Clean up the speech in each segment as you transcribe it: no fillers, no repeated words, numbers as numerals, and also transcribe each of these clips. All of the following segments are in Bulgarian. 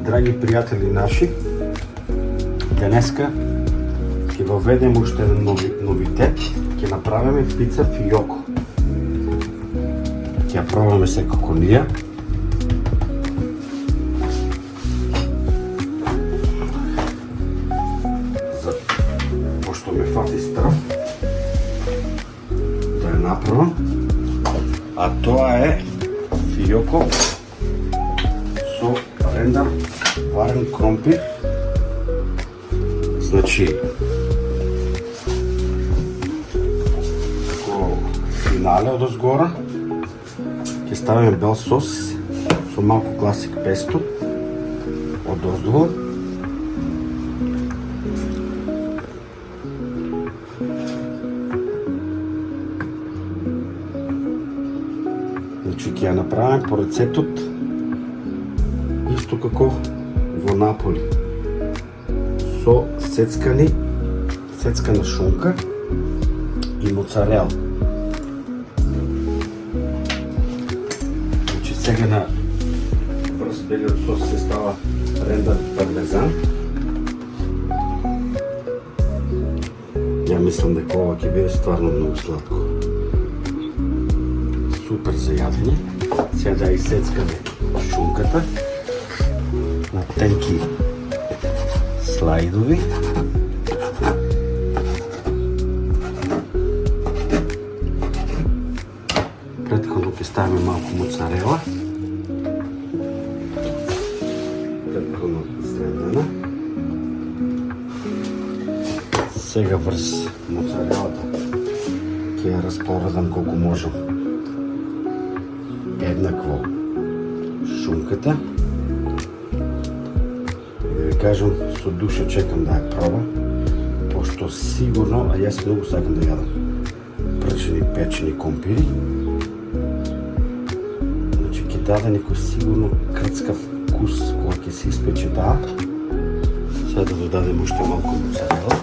Драги пријатели наши, денеска ќе воведем уште еден новитет. Ќе направиме пица фијоко. Ќе ја пробаме секако ние. Пошто ме фати страв да ја направам. А тоа е фијоко со рендар варен кромпир. Значи, како финале од озгора ќе ставиме бел сос со малку класик песто од оздолу. Значи, ќе ја направиме по рецептот исто како во Наполи, со сецкана шунка и моцарел. Значи, сега на врз белиот сос се става рендар пармезан. Ја мислам дека ова ќе биде стварно многу сладко. Супер за јадење. Сега да исецкаме шунката на тенки слайдови. Претходно ќе ставиме малку моцарела. Претходно изредена. Сега врз моцарелата ќе ја распоредам колку можам еднакво шунката. Кажам, со душа чекам да ја пробам, пошто сигурно, а јас многу сакам да јадам пржени печени компири. Значи, ќе даде некој сигурно крцкав вкус кога ќе се испече таа. Сега да додадем уште малку моцарела.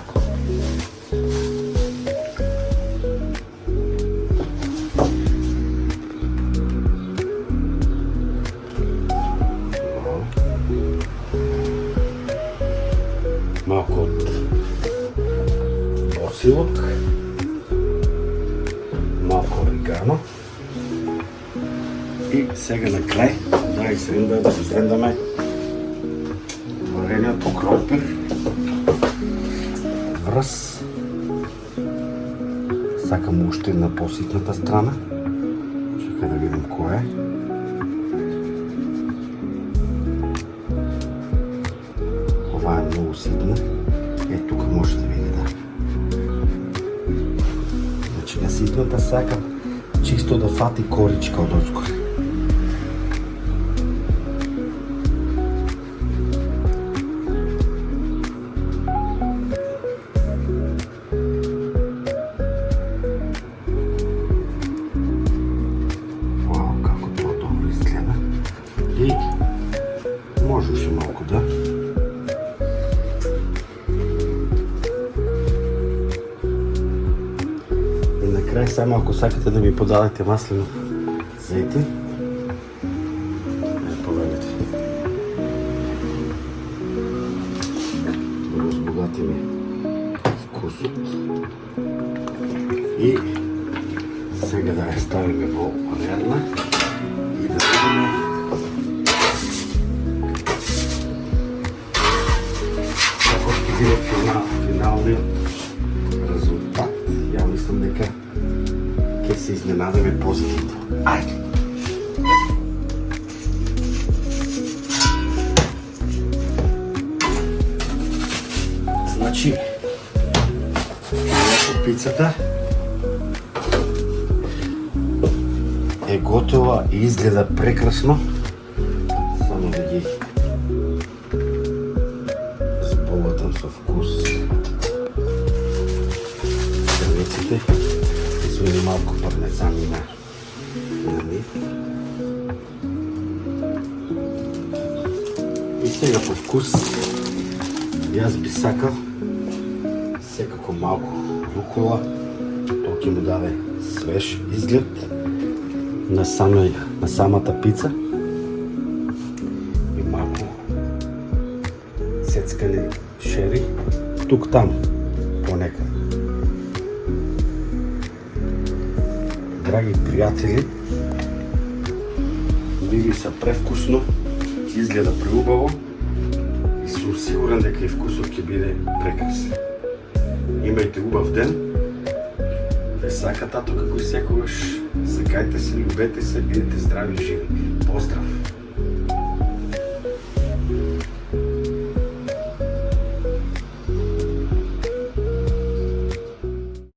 Малку од босилок, малку орегано и сега на крај да изрендаме варениот кромпир врз. Сакам уште на поситната страна. Чекај да видим која е. Ова е многу ситна. Е, тука може да види, да. Значи, на ситната сакам чисто да фати коричка од отскоре. Вау, како тоа добро изгледа. И може уште малку, да. Крај, само ако сакате да ми подадете маслинов зејтин, повелете. Да го збогатиме вкусот. И сега да ја ставиме во панерна и да видиме како ќе биде финалниот резултат. Ја мислам дека ќе се изненадаме позитивно. Ајде! Значи, пицата е готова и изгледа прекрасно. Само да ги збогатам со вкус. Срвеците. Свели малку пармезан на нив. И сега по вкус, јас би сакал секако малку рукола, тоа ќе му даде свеж изглед на самата пица и малку сецкани шери, тук-там, понекад. Драги пријатели, мириса превкусно, изгледа преубаво и сум сигурен дека и вкусот ќе биде прекрасен. Имајте убав ден, ве сака тато како и секогаш, сакајте се, љубете се, бидете здрави и живи. Поздрав!